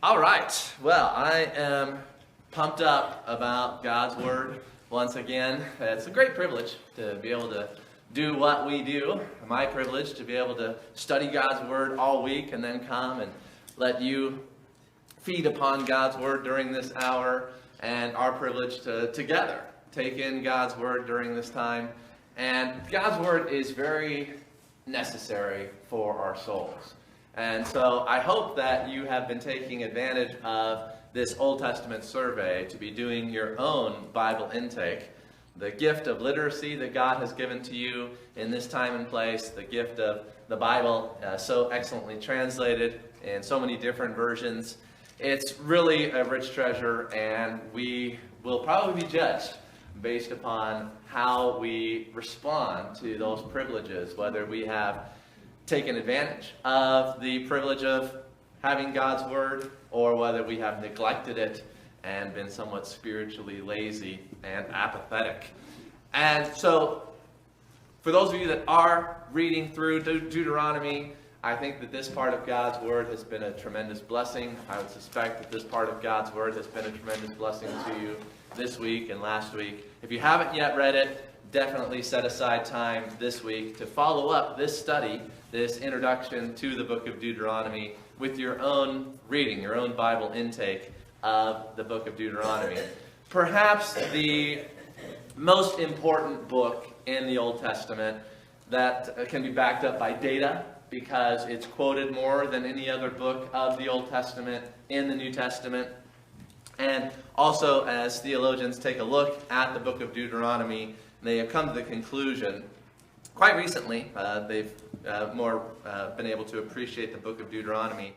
All right. Well, I am pumped up about God's Word once again. It's a great privilege to be able to do what we do. My privilege to be able to study God's Word all week and then come and let you feed upon God's Word during this hour, and our privilege to together take in God's Word during this time. And God's Word is very necessary for our souls. And so I hope that you have been taking advantage of this Old Testament survey to be doing your own Bible intake. The gift of literacy that God has given to you in this time and place, the gift of the Bible so excellently translated in so many different versions. It's really a rich treasure, and we will probably be judged based upon how we respond to those privileges, whether we have taken advantage of the privilege of having God's Word, or whether we have neglected it and been somewhat spiritually lazy and apathetic. And so, for those of you that are reading through Deuteronomy, I think that this part of God's Word has been a tremendous blessing. I would suspect that this part of God's Word has been a tremendous blessing to you this week and last week. If you haven't yet read it, definitely set aside time this week to follow up this study, this introduction to the book of Deuteronomy, with your own reading, your own Bible intake of the book of Deuteronomy. Perhaps the most important book in the Old Testament that can be backed up by data, because it's quoted more than any other book of the Old Testament in the New Testament. And also, as theologians take a look at the book of Deuteronomy, they have come to the conclusion, quite recently, they've more been able to appreciate the book of Deuteronomy